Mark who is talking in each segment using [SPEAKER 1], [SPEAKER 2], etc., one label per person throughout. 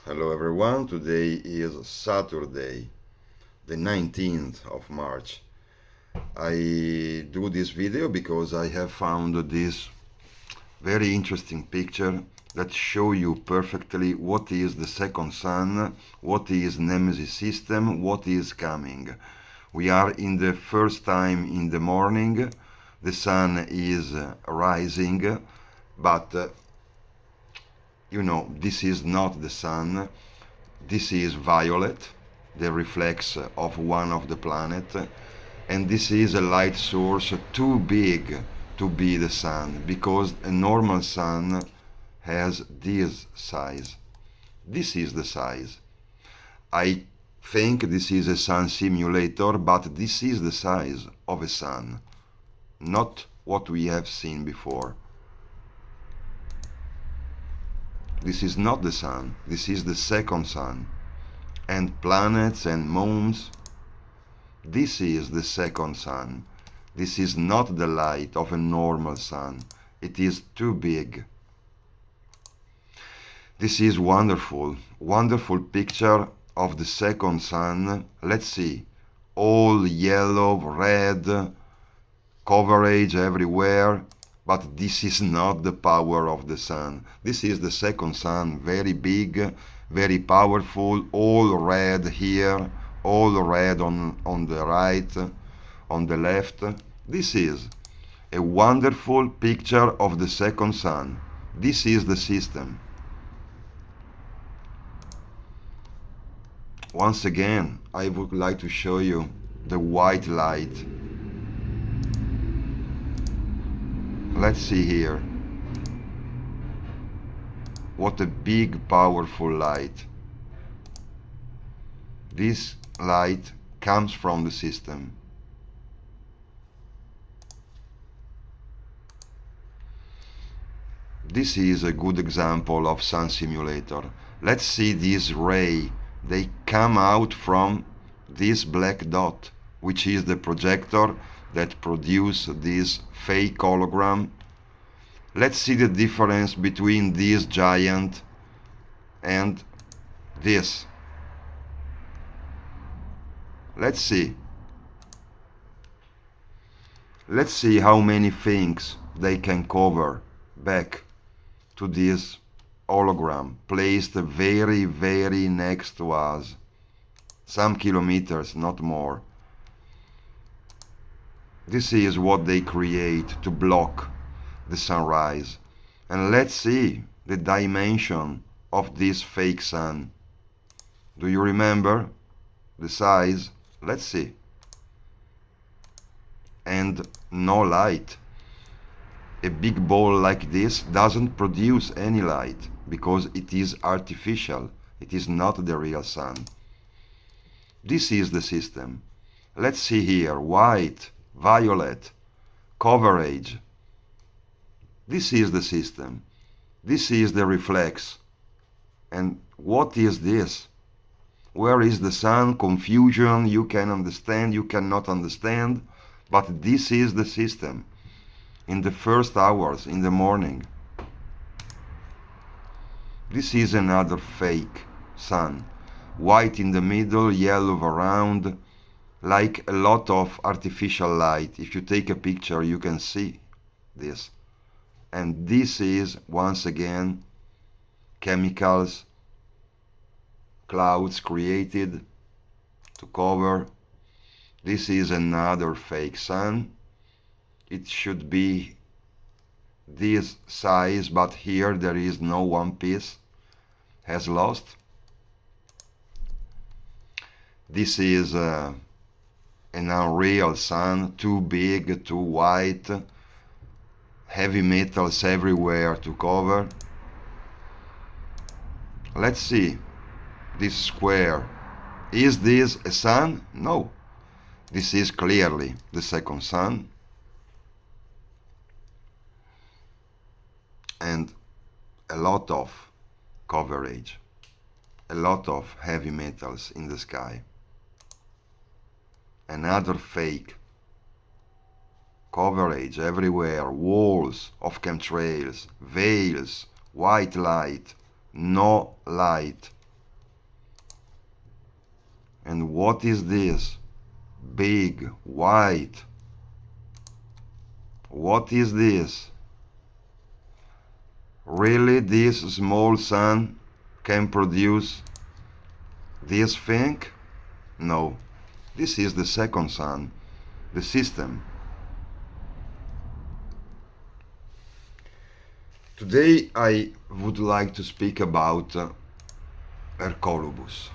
[SPEAKER 1] Hello everyone, today is Saturday, the 19th of March. I do this video because I have found this very interesting picture that show you perfectly what is the second sun, what is Nemesis system, what is coming. We are in the first time in the morning, the sun is rising, but this is not the sun. This is violet, the reflex of one of the planet, and this is a light source too big to be the sun, because a normal sun has this size. This is the size. I think this is a sun simulator, but this is the size of a sun, not what we have seen before. This is not the sun, this is the second sun. And planets and moons, this is the second sun. This is not the light of a normal sun. It is too big. This is wonderful, wonderful picture of the second sun. Let's see, all yellow, red, coverage everywhere. But this is not the power of the sun. This is the second sun, very big, very powerful, all red here, all red on the right, on the left. This is a wonderful picture of the second sun. This is the system. Once again, I would like to show you the white light. Let's see here. What a big, powerful light. This light comes from the system. This is a good example of sun simulator. Let's see this ray. They come out from this black dot, which is the projector that produce this fake hologram. Let's see the difference between this giant and this. Let's see. Let's see how many things they can cover back to this hologram placed very, very next to us. Some kilometers, not more. This is what they create to block the sunrise. And let's see the dimension of this fake sun. Do you remember the size? Let's see. And no light. A big ball like this doesn't produce any light because it is artificial. It is not the real sun. This is the system. Let's see here, white, violet, coverage. This is the system. This is the reflex. And what is this? Where is the sun? Confusion, you can understand, you cannot understand, but this is the system. In the first hours, in the morning. This is another fake sun. White in the middle, yellow around, like a lot of artificial light. If you take a picture, you can see this. And this is, once again, chemicals, clouds created to cover. This is another fake sun. It should be this size, but here there is no one piece, has lost. This is an unreal sun, too big, too white, heavy metals everywhere to cover. Let's see this square. Is this a sun? No. This is clearly the second sun. And a lot of coverage, a lot of heavy metals in the sky. Another fake coverage everywhere, walls of chemtrails, veils, white light, no light, And what is this? Big, white. What is this? Really, this small sun can produce this thing? No. This is the second sun, the system. Today I would like to speak about Hercolubus.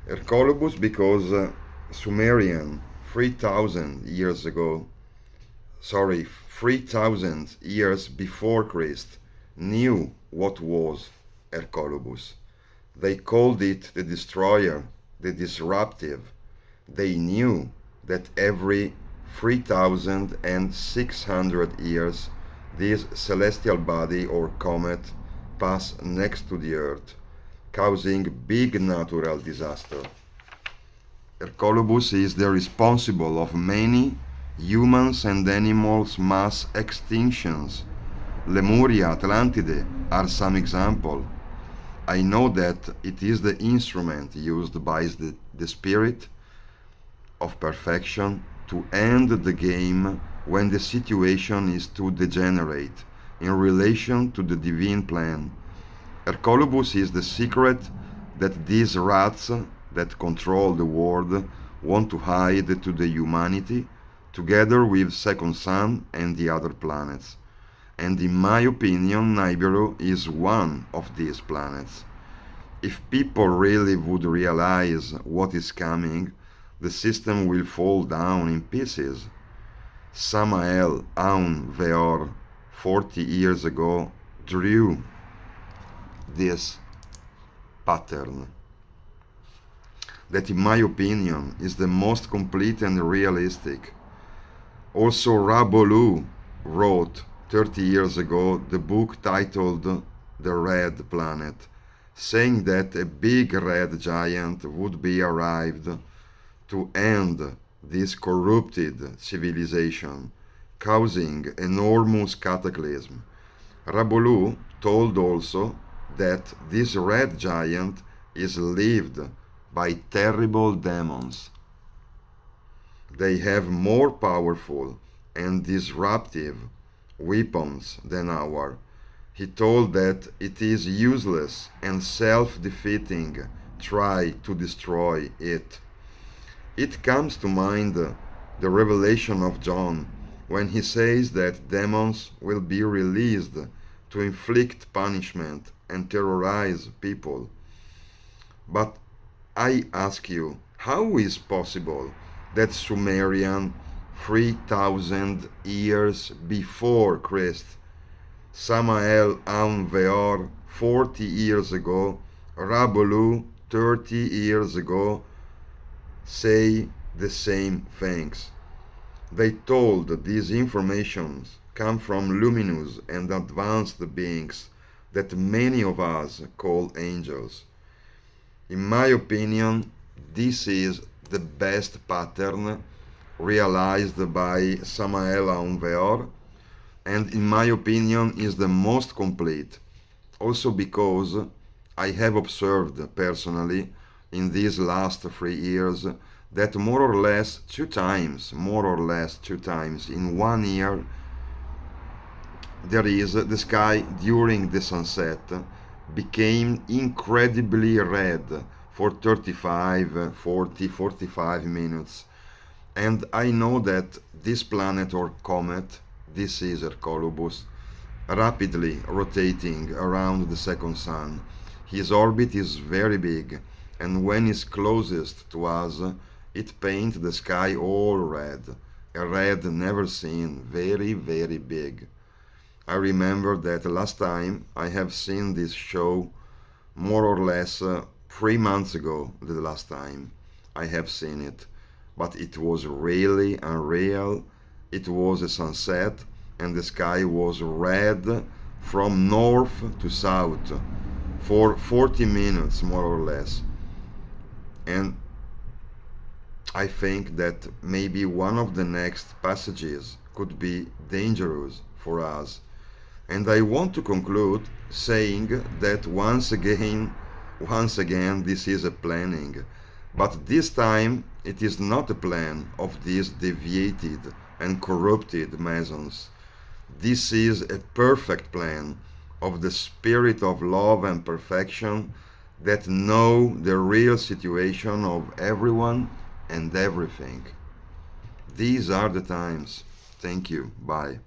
[SPEAKER 1] Hercolubus because Sumerian 3,000 years ago, 3,000 years before Christ, knew what was Hercolubus. They called it the destroyer, the disruptive. They knew that every 3,600 years this celestial body or comet passed next to the Earth, causing big natural disaster. Hercolubus is the responsible of many humans and animals mass extinctions. Lemuria, Atlantide are some example. I know that it is the instrument used by the spirit of perfection to end the game when the situation is too degenerate in relation to the divine plan. Hercolubus is the secret that these rats that control the world want to hide to the humanity, together with second sun and the other planets. And in my opinion, Nibiru is one of these planets. If people really would realize what is coming, the system will fall down in pieces. Samael Aun Weor 40 years ago drew this pattern that in my opinion is the most complete and realistic. Also Rabolu wrote 30 years ago the book titled The Red Planet, saying that a big red giant would be arrived to end this corrupted civilization, causing enormous cataclysm. Rabolu told also that this red giant is lived by terrible demons. They have more powerful and disruptive weapons than ours. He told that it is useless and self-defeating try to destroy it. It comes to mind the revelation of John when he says that demons will be released to inflict punishment and terrorize people. But I ask you, how is possible that Sumerian 3,000 years before Christ, Samael Aun Weor 40 years ago, Rabolu 30 years ago, say the same things? They told these informations come from luminous and advanced beings that many of us call angels. In my opinion, this is the best pattern realized by Samael Aun Weor, and in my opinion is the most complete, also because I have observed personally in these last 3 years that more or less two times in 1 year there is the sky during the sunset became incredibly red for 35, 40, 45 minutes. And I know that this planet or comet, this is Hercolubus, rapidly rotating around the second sun. His orbit is very big, and when it's closest to us, it paints the sky all red, a red never seen, very, very big. I remember that last time I have seen this show more or less 3 months ago, the last time I have seen it. But it was really unreal. It was a sunset and the sky was red from north to south for 40 minutes more or less. And I think that maybe one of the next passages could be dangerous for us. And I want to conclude saying that once again, this is a planning. But this time it is not a plan of these deviated and corrupted Masons. This is a perfect plan of the spirit of love and perfection that know the real situation of everyone and everything. These are the times. Thank you. Bye.